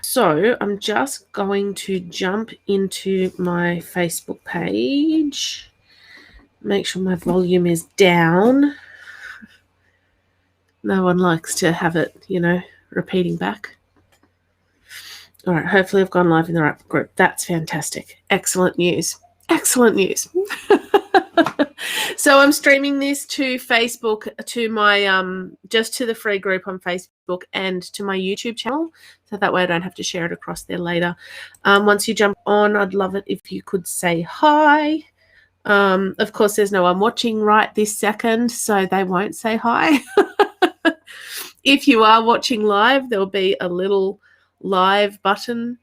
So I'm just going to jump into my Facebook page. Make sure my volume is down. No one likes to have it, repeating back. All right, hopefully I've gone live in the right group. That's fantastic. Excellent news. Excellent news. So I'm streaming this to Facebook, to my just to the free group on Facebook and to my YouTube channel, so that way I don't have to share it across there later. Once you jump on, I'd love it if you could say hi. Of course, there's no one watching right this second, so they won't say hi. If you are watching live, there'll be a little live button,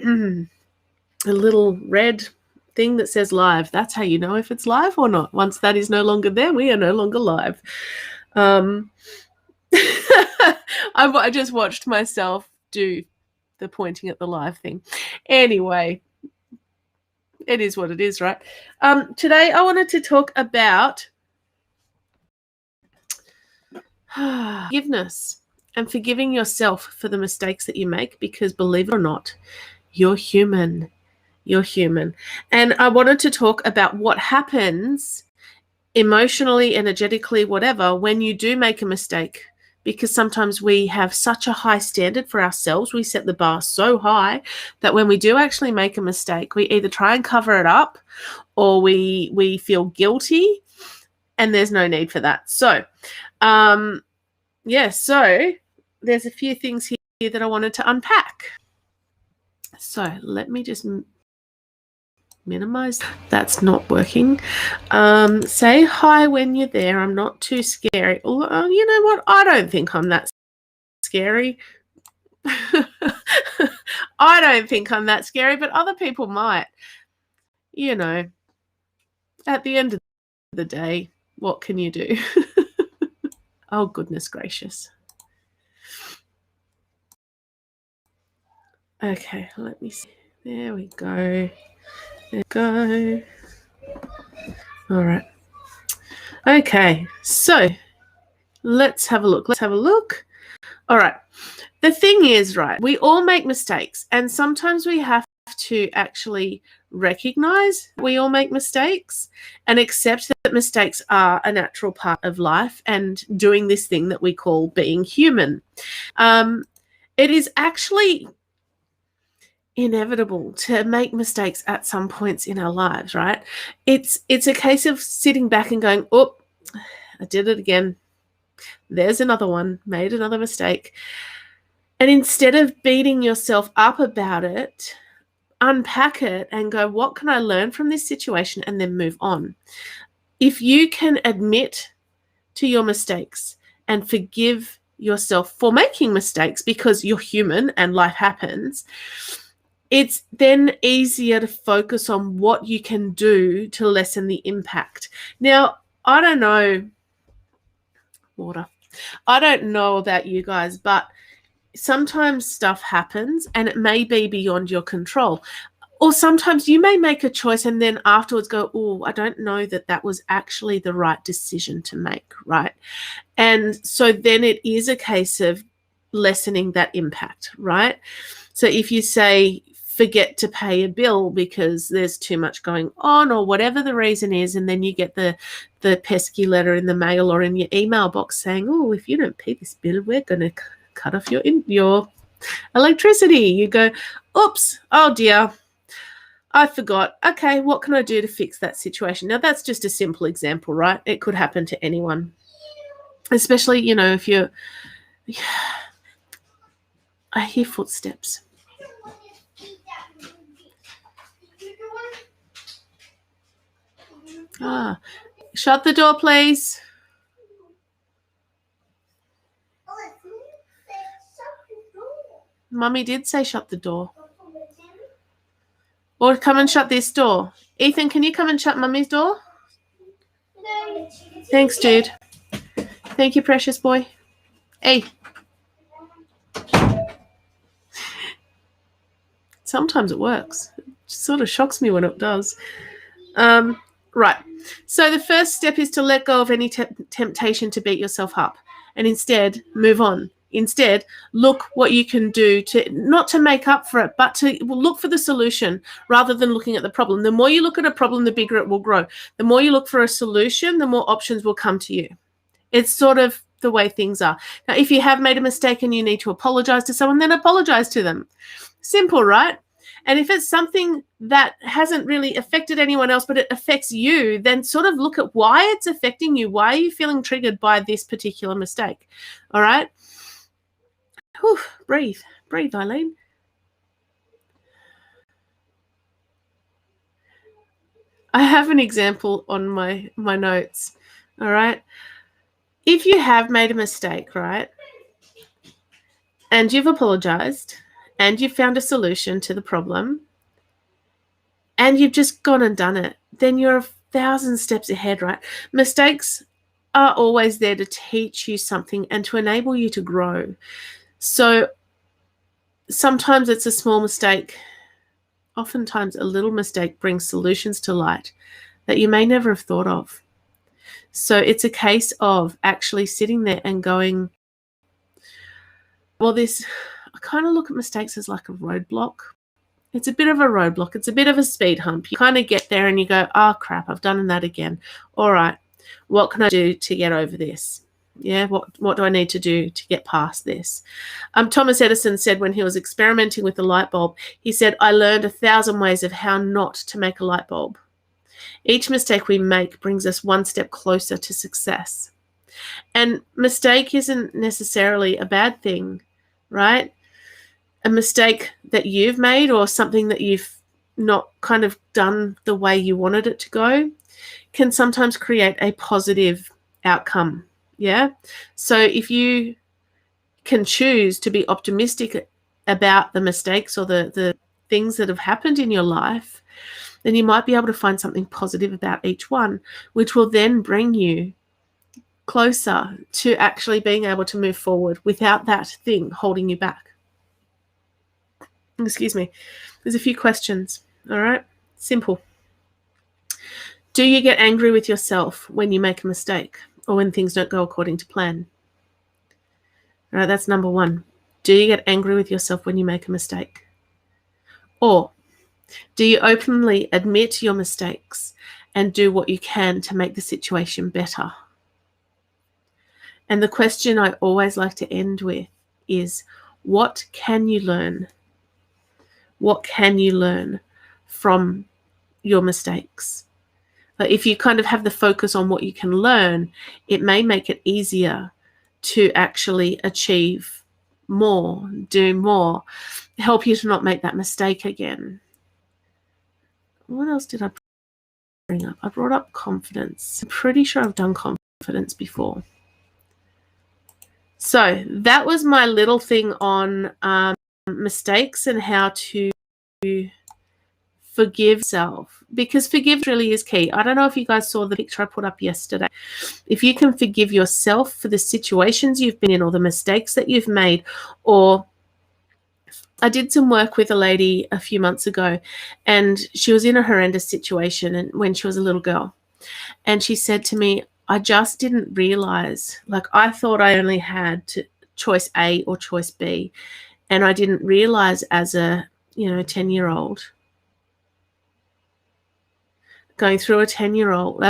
a little red thing that says live. That's how you know if it's live or not. Once that is no longer there, we are no longer live. I just watched myself do the pointing at the live thing. Anyway, it is what it is, right? Today I wanted to talk about forgiveness and forgiving yourself for the mistakes that you make, because believe it or not, you're human. You're human. And I wanted to talk about what happens emotionally, energetically, whatever, when you do make a mistake, because sometimes we have such a high standard for ourselves. We set the bar so high that when we do actually make a mistake, we either try and cover it up or we feel guilty, and there's no need for that. So, so there's a few things here that I wanted to unpack. So let me just minimize. That's not working. Say hi when you're there. I'm not too scary. You know what? I don't think I'm that scary. I don't think I'm that scary, but other people might. At the end of the day, what can you do? Oh, goodness gracious. Okay, let me see. There we go. There we go. All right. Okay, so let's have a look. All right. The thing is, right, we all make mistakes, and sometimes we have to actually recognize we all make mistakes and accept that mistakes are a natural part of life and doing this thing that we call being human. It is actually inevitable to make mistakes at some points in our lives, right? It's a case of sitting back and going, oh, I did it again. There's another one, made another mistake. And instead of beating yourself up about it, unpack it and go, what can I learn from this situation, and then move on. If you can admit to your mistakes and forgive yourself for making mistakes, because you're human and life happens, it's then easier to focus on what you can do to lessen the impact. Now, I don't know about you guys, but sometimes stuff happens and it may be beyond your control. Or sometimes you may make a choice and then afterwards go, oh, I don't know that was actually the right decision to make, right? And so then it is a case of lessening that impact, right? So if you say, forget to pay a bill because there's too much going on or whatever the reason is, and then you get the pesky letter in the mail or in your email box saying, oh, if you don't pay this bill, we're going to cut off your electricity. You go, oops, oh dear, I forgot. Okay, what can I do to fix that situation? Now, that's just a simple example, right? It could happen to anyone, especially, if you're... I hear footsteps. Shut the door, please. Mummy did say shut the door. Or come and shut this door. Ethan, can you come and shut Mummy's door? No. Thanks, dude. Thank you, precious boy. Hey. Sometimes it works. It sort of shocks me when it does. Right. So the first step is to let go of any temptation to beat yourself up and instead move on. Instead, look what you can do to not to make up for it, but to look for the solution rather than looking at the problem. The more you look at a problem, the bigger it will grow. The more you look for a solution, the more options will come to you. It's sort of the way things are. Now, if you have made a mistake and you need to apologize to someone, then apologize to them. Simple, right? And if it's something that hasn't really affected anyone else, but it affects you, then sort of look at why it's affecting you. Why are you feeling triggered by this particular mistake? All right? Whew, breathe, Eileen. I have an example on my notes. All right? If you have made a mistake, right, and you've apologized, and you've found a solution to the problem, and you've just gone and done it, then you're 1,000 steps ahead, right? Mistakes are always there to teach you something and to enable you to grow. So sometimes it's a small mistake. Oftentimes a little mistake brings solutions to light that you may never have thought of. So it's a case of actually sitting there and going, well, I kind of look at mistakes as like a roadblock. It's a bit of a roadblock. It's a bit of a speed hump. You kind of get there and you go, oh, crap, I've done that again. All right, what can I do to get over this? Yeah, what do I need to do to get past this? Thomas Edison said when he was experimenting with the light bulb, he said, I learned 1,000 ways of how not to make a light bulb. Each mistake we make brings us one step closer to success. And mistake isn't necessarily a bad thing, right? A mistake that you've made or something that you've not kind of done the way you wanted it to go can sometimes create a positive outcome. Yeah. So if you can choose to be optimistic about the mistakes or the things that have happened in your life, then you might be able to find something positive about each one, which will then bring you closer to actually being able to move forward without that thing holding you back. Excuse me. There's a few questions. All right. Simple. Do you get angry with yourself when you make a mistake or when things don't go according to plan? All right. That's number one. Do you get angry with yourself when you make a mistake? Or do you openly admit your mistakes and do what you can to make the situation better? And the question I always like to end with is, what can you learn? What can you learn from your mistakes? If you kind of have the focus on what you can learn, it may make it easier to actually achieve more, do more, help you to not make that mistake again. What else did I bring up? I brought up confidence. I'm pretty sure I've done confidence before. So that was my little thing on mistakes and how to forgive self, because forgive really is key. I don't know if you guys saw the picture I put up yesterday. If you can forgive yourself for the situations you've been in or the mistakes that you've made, or I did some work with a lady a few months ago and she was in a horrendous situation and when she was a little girl, and she said to me, I just didn't realize, like I thought I only had choice A or choice B, and I didn't realize as a 10-year-old going through a 10-year-old,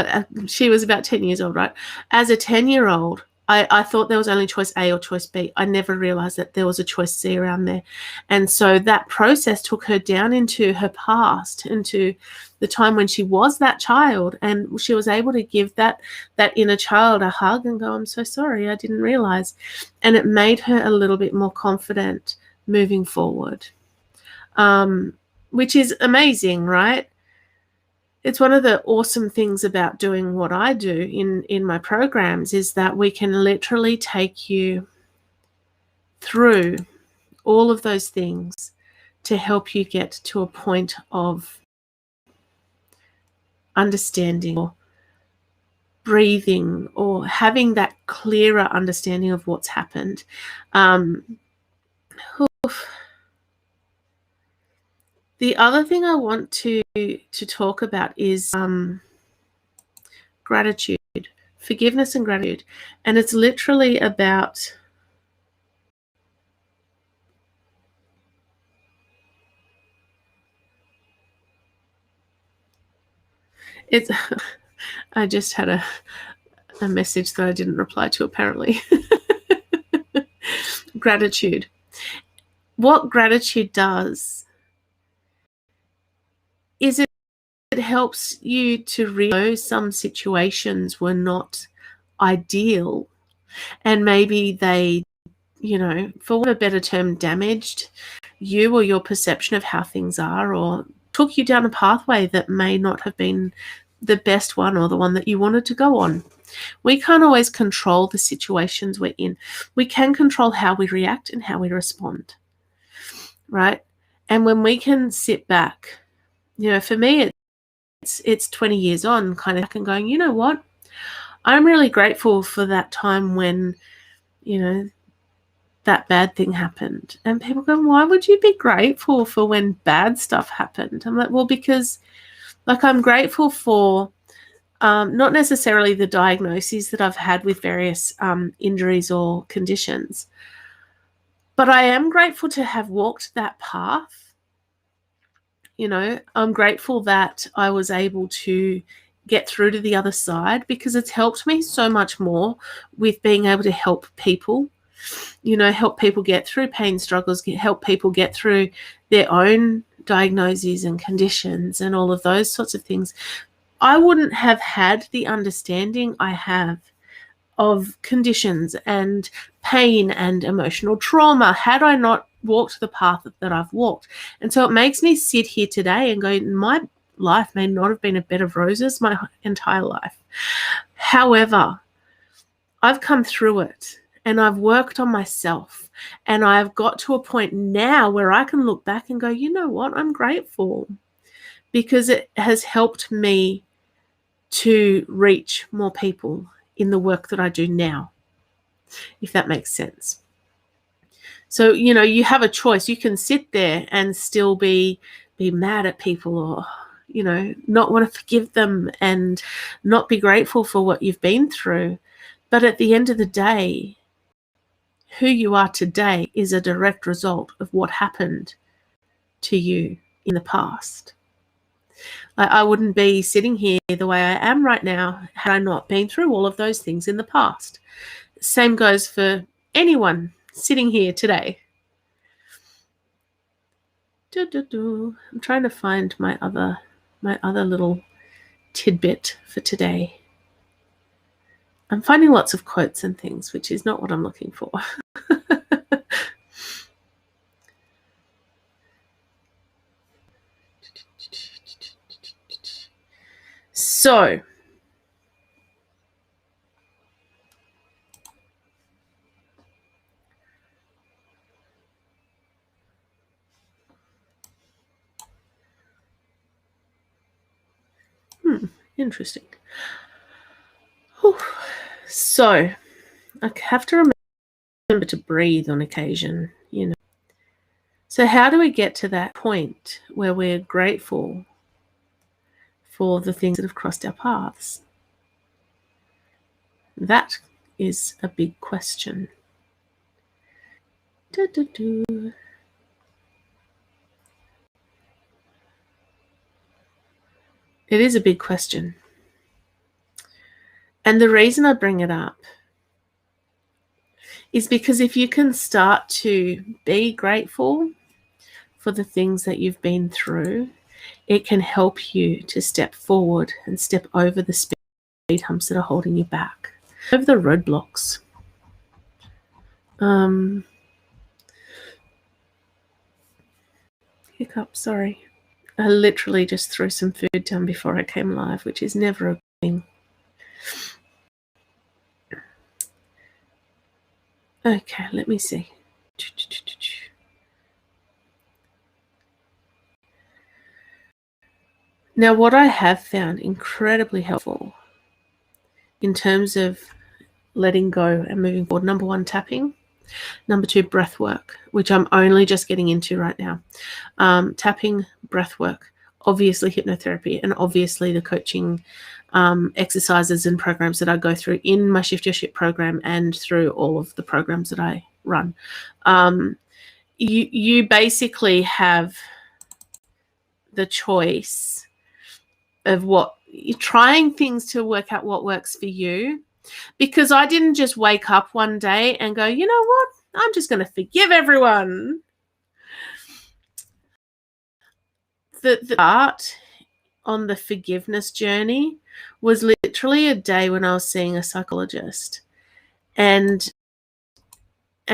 she was about 10 years old, right? As a 10-year-old, I thought there was only choice A or choice B. I never realized that there was a choice C around there. And so that process took her down into her past, into the time when she was that child, and she was able to give that inner child a hug and go, I'm so sorry, I didn't realize. And it made her a little bit more confident moving forward, which is amazing, right? It's one of the awesome things about doing what I do in my programs is that we can literally take you through all of those things to help you get to a point of understanding or breathing or having that clearer understanding of what's happened. The other thing I want to talk about is gratitude, forgiveness and gratitude. And it's literally about It's I just had a message that I didn't reply to, apparently. Gratitude. What gratitude does is it helps you to realize some situations were not ideal, and maybe they, for what a better term, damaged you or your perception of how things are, or took you down a pathway that may not have been the best one or the one that you wanted to go on. We can't always control the situations we're in. We can control how we react and how we respond, right? And when we can sit back, for me, it's 20 years on, kind of, and going, you know what? I'm really grateful for that time when, that bad thing happened. And people go, why would you be grateful for when bad stuff happened? I'm like, well, because I'm grateful for not necessarily the diagnoses that I've had with various injuries or conditions, but I am grateful to have walked that path. I'm grateful that I was able to get through to the other side, because it's helped me so much more with being able to help people, help people get through pain struggles, help people get through their own diagnoses and conditions and all of those sorts of things. I wouldn't have had the understanding I have of conditions and pain and emotional trauma had I not walked the path that I've walked. And so it makes me sit here today and go, my life may not have been a bed of roses my entire life. However, I've come through it and I've worked on myself, and I've got to a point now where I can look back and go, you know what, I'm grateful, because it has helped me to reach more people in the work that I do now, if that makes sense. So, you have a choice. You can sit there and still be mad at people, or, not want to forgive them and not be grateful for what you've been through. But at the end of the day, who you are today is a direct result of what happened to you in the past. I wouldn't be sitting here the way I am right now had I not been through all of those things in the past. Same goes for anyone sitting here today. I'm trying to find my other little tidbit for today. I'm finding lots of quotes and things, which is not what I'm looking for. So, interesting. Whew. So, I have to remember to breathe on occasion, So how do we get to that point where we're grateful for the things that have crossed our paths? That is a big question. It is a big question. And the reason I bring it up is because if you can start to be grateful for the things that you've been through, it can help you to step forward and step over the speed humps that are holding you back, over the roadblocks. Hiccup, sorry. I literally just threw some food down before I came live, which is never a good thing. Okay, let me see. Now, what I have found incredibly helpful in terms of letting go and moving forward, number 1, tapping. Number 2, breath work, which I'm only just getting into right now. Tapping, breath work, obviously hypnotherapy, and obviously the coaching exercises and programs that I go through in my Shift Your Shit program and through all of the programs that I run. You basically have the choice of what you're trying things to work out what works for you. Because I didn't just wake up one day and go, you know what? I'm just going to forgive everyone. The part on the forgiveness journey was literally a day when I was seeing a psychologist. And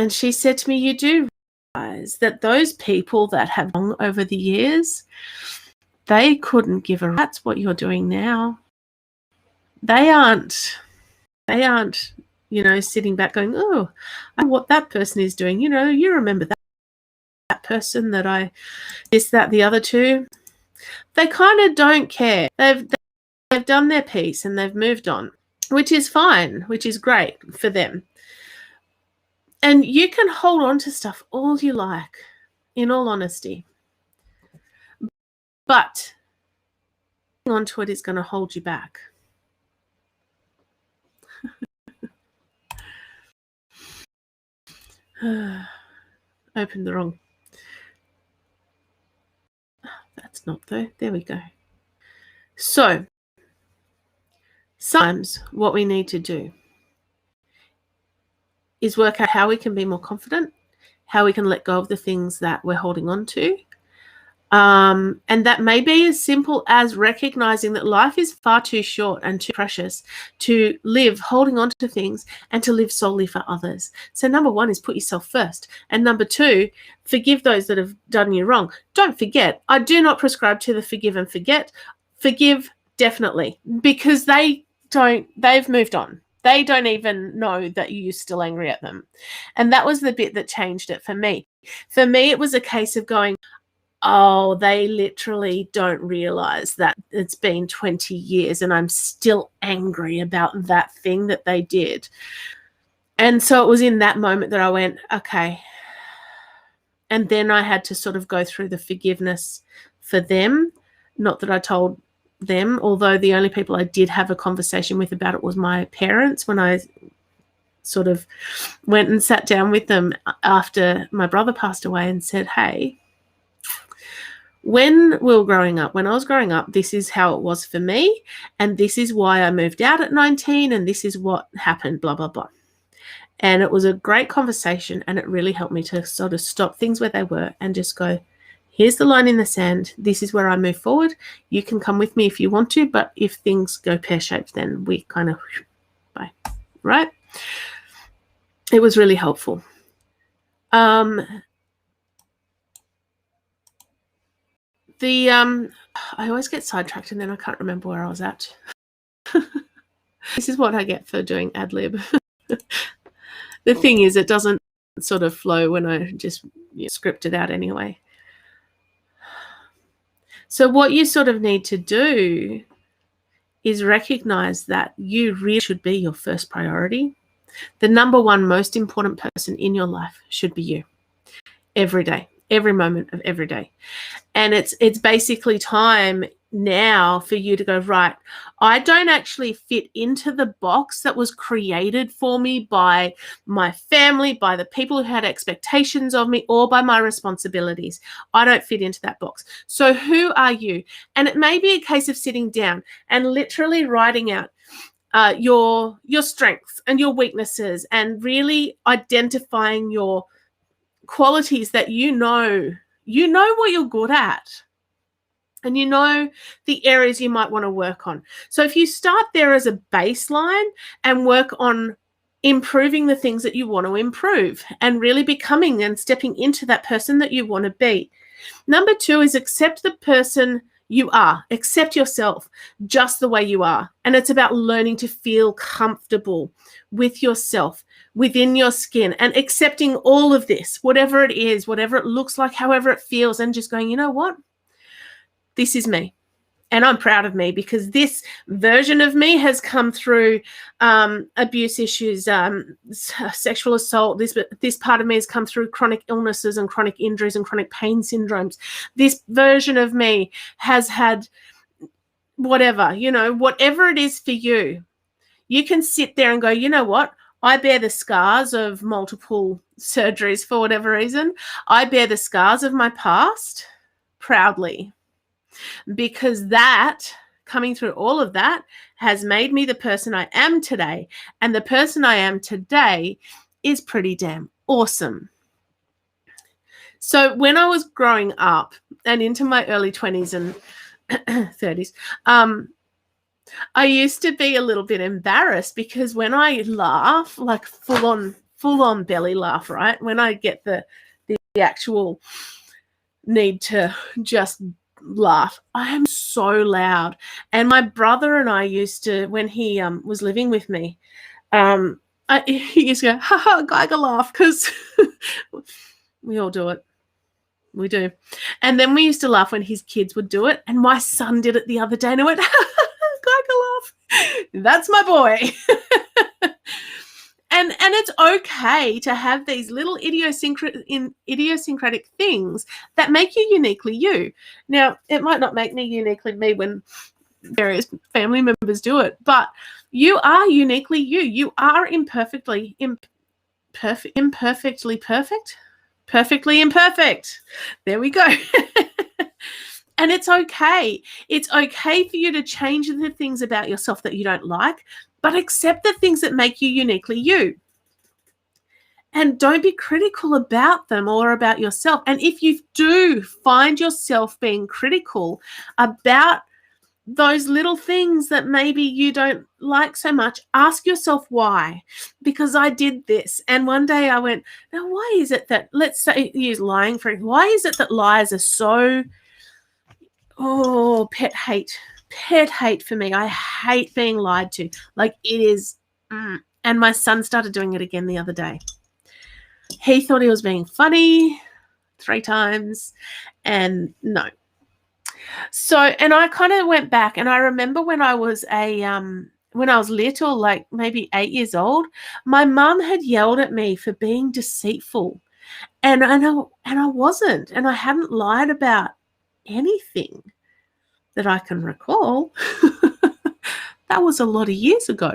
she said to me, you do realize that those people that have wrong over the years, they couldn't give a rat's what you're doing now. They aren't, sitting back going, oh, I know what that person is doing. You remember that person that I, this, that, the other two. They kind of don't care. They've done their piece and they've moved on, which is fine, which is great for them. And you can hold on to stuff all you like, in all honesty. But holding on to it is going to hold you back. Opened the wrong. That's not though. There we go. So, sometimes what we need to do is work out how we can be more confident, how we can let go of the things that we're holding on to. And that may be as simple as recognizing that life is far too short and too precious to live holding on to things and to live solely for others. So number one is put yourself first. And number two, forgive those that have done you wrong. Don't forget, I do not prescribe to the forgive and forget. Forgive definitely, because they've moved on. They don't even know that you're still angry at them. And that was the bit that changed it for me. For me, it was a case of going, oh, they literally don't realize that it's been 20 years and I'm still angry about that thing that they did. And so it was in that moment that I went, okay. And then I had to sort of go through the forgiveness for them. Not that I told them, although the only people I did have a conversation with about it was my parents, when I sort of went and sat down with them after my brother passed away and said, hey, when I was growing up, this is how it was for me, and this is why I moved out at 19, and this is what happened, blah, blah, blah. And it was a great conversation, and it really helped me to sort of stop things where they were and just go, here's the line in the sand. This is where I move forward. You can come with me if you want to, but if things go pear-shaped, then we kind of, bye, right? It was really helpful. I always get sidetracked and then I can't remember where I was at. This is what I get for doing ad lib. The thing is, it doesn't sort of flow when I just script it out anyway. So what you sort of need to do is recognize that you really should be your first priority. The number one most important person in your life should be you. Every day, every moment of every day. And it's basically time now for you to go, right, I don't actually fit into the box that was created for me by my family, by the people who had expectations of me, or by my responsibilities. I don't fit into that box. So who are you? And it may be a case of sitting down and literally writing out your strengths and your weaknesses, and really identifying your qualities that you know what you're good at, and you know the areas you might want to work on. So if you start there as a baseline and work on improving the things that you want to improve and really becoming and stepping into that person that you want to be. Number two is accept the person you are. Accept yourself just the way you are. And it's about learning to feel comfortable with yourself, within your skin, and accepting all of this, whatever it is, whatever it looks like, however it feels, and just going, you know what? This is me. And I'm proud of me, because this version of me has come through abuse issues, sexual assault. This part of me has come through chronic illnesses and chronic injuries and chronic pain syndromes. This version of me has had whatever, whatever it is for you. You can sit there and go, you know what? I bear the scars of multiple surgeries for whatever reason. I bear the scars of my past proudly, because that coming through all of that has made me the person I am today. And the person I am today is pretty damn awesome. So when I was growing up and into my early 20s and 30s, I used to be a little bit embarrassed because when I laugh, like full on belly laugh, right? When I get the actual need to just laugh, I am so loud. And my brother and I used to, when he was living with me, he used to go, ha ha, Geiger laugh, because we all do it. We do. And then we used to laugh when his kids would do it. And my son did it the other day and I went, Geiger laugh. That's my boy. And it's okay to have these little idiosyncratic things that make you uniquely you. Now, it might not make me uniquely me when various family members do it, but you are uniquely you. You are imperfectly perfect. Perfectly imperfect. There we go. And it's okay. It's okay for you to change the things about yourself that you don't like, but accept the things that make you uniquely you. And don't be critical about them or about yourself. And if you do find yourself being critical about those little things that maybe you don't like so much, ask yourself why. Because I did this. And one day I went, now why is it that, let's say, use lying for example, why is it that lies are so, pet hate for me. I hate being lied to. Like it is. And my son started doing it again the other day. He thought he was being funny 3 times and no. So, and I kind of went back and I remember when I was little, like maybe 8 years old, my mum had yelled at me for being deceitful. And I wasn't, and I hadn't lied about anything that I can recall. That was a lot of years ago.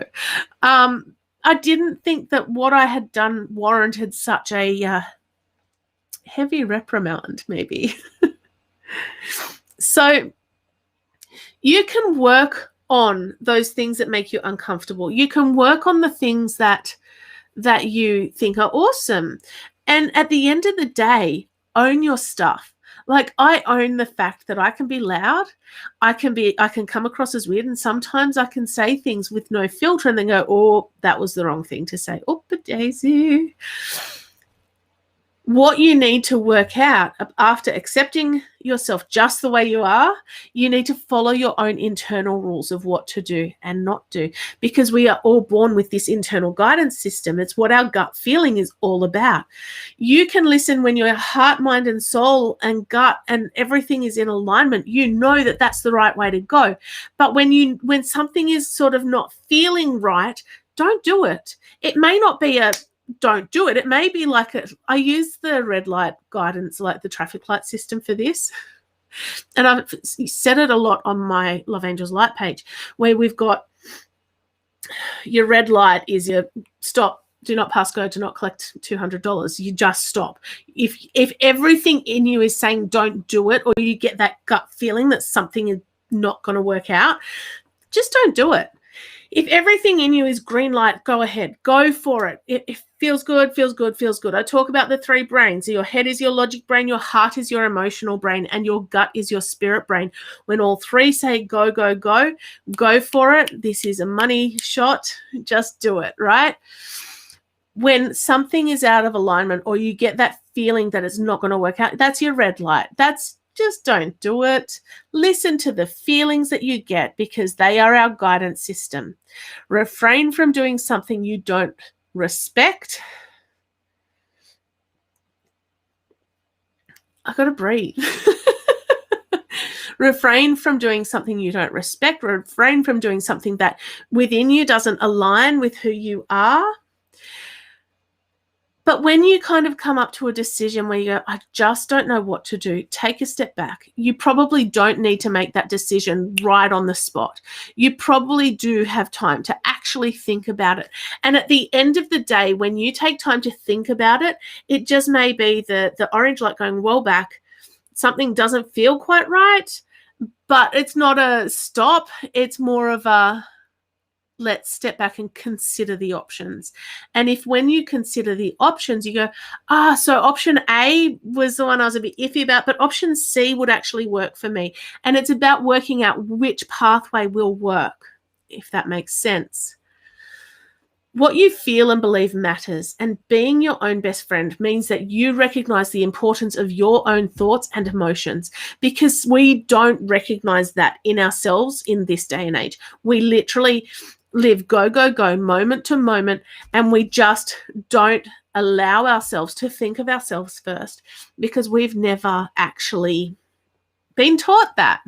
I didn't think that what I had done warranted such a heavy reprimand, maybe. So you can work on those things that make you uncomfortable. You can work on the things that you think are awesome. And at the end of the day, own your stuff. Like I own the fact that I can be loud. I can come across as weird. And sometimes I can say things with no filter and then go, oh, that was the wrong thing to say. Oh, but Daisy. What you need to work out after accepting yourself just the way you are, you need to follow your own internal rules of what to do and not do, because we are all born with this internal guidance system. It's what our gut feeling is all about. You can listen when your heart, mind, and soul and gut and everything is in alignment. You know that that's the right way to go. But when something is sort of not feeling right, don't do it. It may not be don't do it. It may be like I use the red light guidance, like the traffic light system for this. And I've said it a lot on my Love Angels Light page, where we've got your red light is your stop, do not pass go, do not collect $200. You just stop. If everything in you is saying don't do it, or you get that gut feeling that something is not going to work out, just don't do it. If everything in you is green light, go ahead, go for it. It feels good, feels good, feels good. I talk about the 3 brains. So your head is your logic brain, your heart is your emotional brain, and your gut is your spirit brain. When all 3 say go, go, go for it. This is a money shot. Just do it, right? When something is out of alignment or you get that feeling that it's not going to work out, that's your red light. Just don't do it. Listen to the feelings that you get, because they are our guidance system. Refrain from doing something you don't respect. I got to breathe. Refrain from doing something you don't respect. Refrain from doing something that within you doesn't align with who you are. But when you kind of come up to a decision where you go, I just don't know what to do, take a step back. You probably don't need to make that decision right on the spot. You probably do have time to actually think about it. And at the end of the day, when you take time to think about it, it just may be the orange light going well back. Something doesn't feel quite right. But it's not a stop. It's more of a, let's step back and consider the options. And if when you consider the options, you go, so option A was the one I was a bit iffy about, but option C would actually work for me. And it's about working out which pathway will work, if that makes sense. What you feel and believe matters, and being your own best friend means that you recognize the importance of your own thoughts and emotions, because we don't recognize that in ourselves in this day and age. We literally live go, go, go, moment to moment, and we just don't allow ourselves to think of ourselves first because we've never actually been taught that.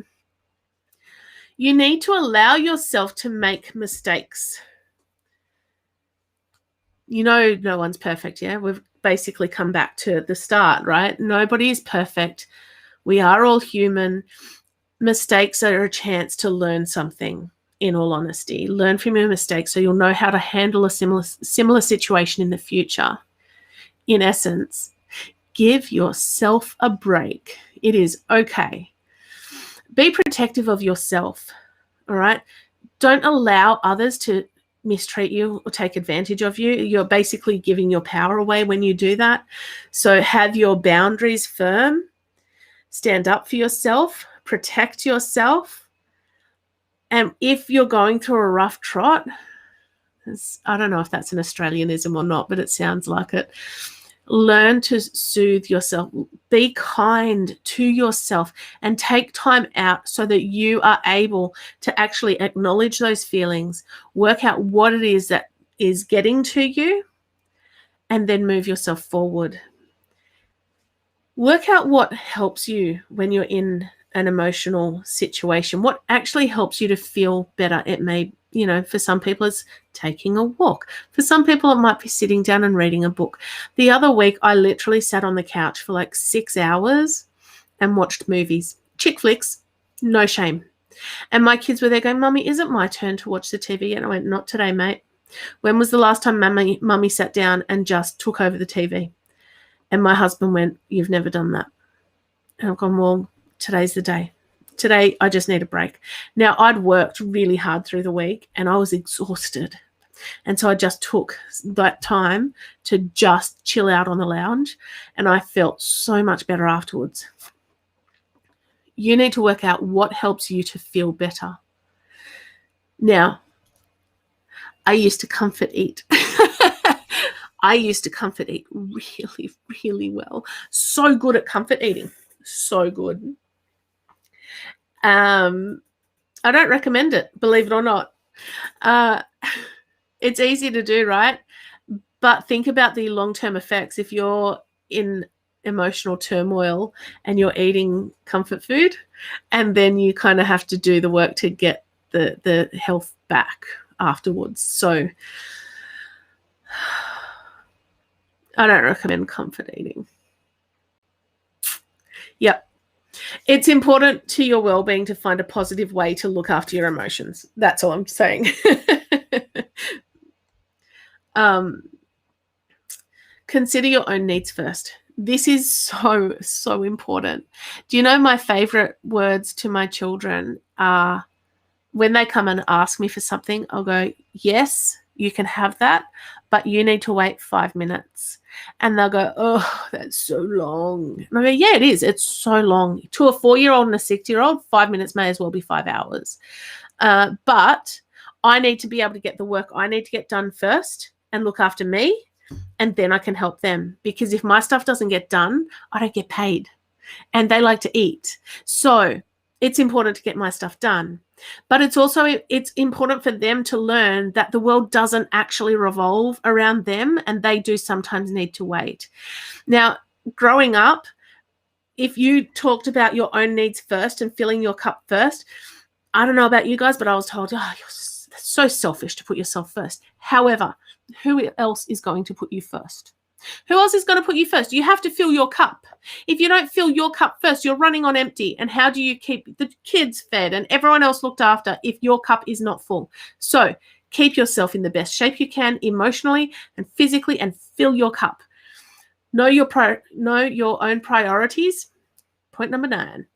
You need to allow yourself to make mistakes. No one's perfect, yeah? We've basically come back to the start, right? Nobody is perfect. We are all human. Mistakes are a chance to learn something, in all honesty. Learn from your mistakes so you'll know how to handle a similar situation in the future. In essence, give yourself a break. It is okay. Be protective of yourself, all right? Don't allow others to mistreat you or take advantage of you. You're basically giving your power away when you do that. So have your boundaries firm. Stand up for yourself. Protect yourself. And if you're going through a rough trot, I don't know if that's an Australianism or not, but it sounds like it. Learn to soothe yourself. Be kind to yourself and take time out so that you are able to actually acknowledge those feelings, work out what it is that is getting to you, and then move yourself forward. Work out what helps you when you're in an emotional situation, what actually helps you to feel better. It may, for some people it's taking a walk. For some people it might be sitting down and reading a book. The other week I literally sat on the couch for like 6 hours and watched movies, chick flicks, no shame. And my kids were there going, "Mummy, is it my turn to watch the TV?" And I went, "Not today, mate. When was the last time mummy sat down and just took over the TV?" And my husband went, "You've never done that." And I've gone, "Well, today's the day. Today, I just need a break." Now, I'd worked really hard through the week and I was exhausted. And so I just took that time to just chill out on the lounge, and I felt so much better afterwards. You need to work out what helps you to feel better. Now, I used to comfort eat. I used to comfort eat really, really well. So good at comfort eating. So good. I don't recommend it, believe it or not. It's easy to do, right? But think about the long-term effects. If you're in emotional turmoil and you're eating comfort food, and then you kind of have to do the work to get the health back afterwards. So I don't recommend comfort eating. Yep. It's important to your well-being to find a positive way to look after your emotions. That's all I'm saying. Consider your own needs first. This is so, so important. Do you know my favorite words to my children are, when they come and ask me for something, I'll go, "Yes, you can have that, but you need to wait 5 minutes." And they'll go, "Oh, that's so long." And I go, "Yeah, it is. It's so long." To a 4-year-old and a 6-year-old, 5 minutes may as well be 5 hours. But I need to be able to get the work I need to get done first and look after me, and then I can help them. Because if my stuff doesn't get done, I don't get paid. And they like to eat. So it's important to get my stuff done. But it's important for them to learn that the world doesn't actually revolve around them, and they do sometimes need to wait. Now, growing up, if you talked about your own needs first and filling your cup first, I don't know about you guys, but I was told, "Oh, you're so selfish to put yourself first." However, who else is going to put you first? Who else is going to put you first? You have to fill your cup. If you don't fill your cup first, you're running on empty. And how do you keep the kids fed and everyone else looked after if your cup is not full? So keep yourself in the best shape you can emotionally and physically, and fill your cup. Know your own priorities. Point number 9.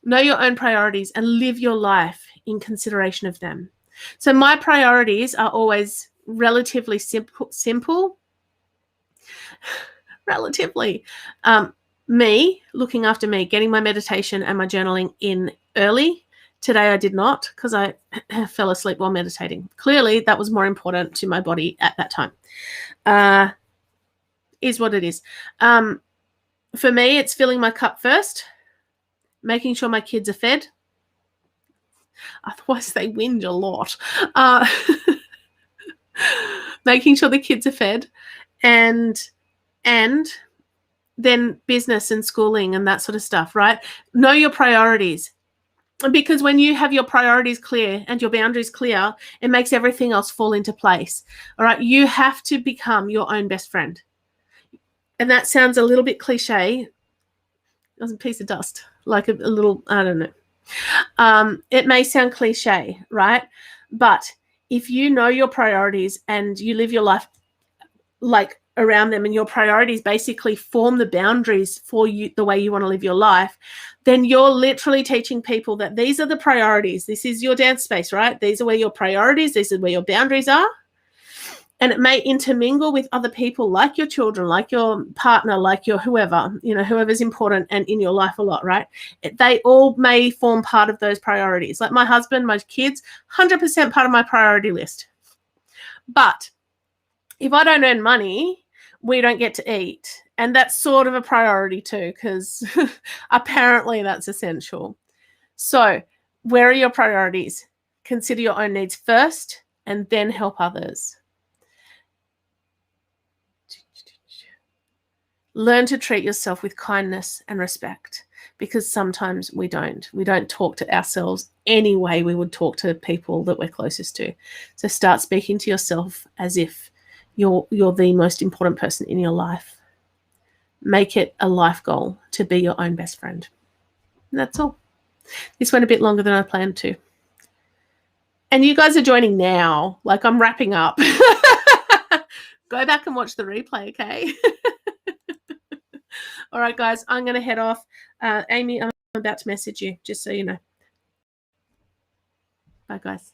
Know your own priorities and live your life in consideration of them. So my priorities are always relatively simple, relatively. Me, looking after me, getting my meditation and my journaling in early. Today I did not because I fell asleep while meditating. Clearly that was more important to my body at that time. Is what it is. For me, it's filling my cup first, making sure my kids are fed. Otherwise they whinge a lot. Making sure the kids are fed, and then business and schooling and that sort of stuff, right? Know your priorities. Because when you have your priorities clear and your boundaries clear, it makes everything else fall into place. All right. You have to become your own best friend. And that sounds a little bit cliche. It was a piece of dust, like a little, I don't know. It may sound cliche, right? But if you know your priorities and you live your life like around them, and your priorities basically form the boundaries for you, the way you want to live your life, then you're literally teaching people that these are the priorities. This is your dance space, right? These are where your priorities, these are where your boundaries are. And it may intermingle with other people, like your children, like your partner, like your whoever, whoever's important and in your life a lot, right? They all may form part of those priorities. Like my husband, my kids, 100% part of my priority list. But if I don't earn money, we don't get to eat. And that's sort of a priority too, because apparently that's essential. So where are your priorities? Consider your own needs first and then help others. Learn to treat yourself with kindness and respect, because sometimes we don't. We don't talk to ourselves any way we would talk to people that we're closest to. So start speaking to yourself as if you're the most important person in your life. Make it a life goal to be your own best friend. And that's all. This went a bit longer than I planned to. And you guys are joining now. Like, I'm wrapping up. Go back and watch the replay, okay? All right, guys, I'm going to head off. Amy, I'm about to message you, just so you know. Bye, guys.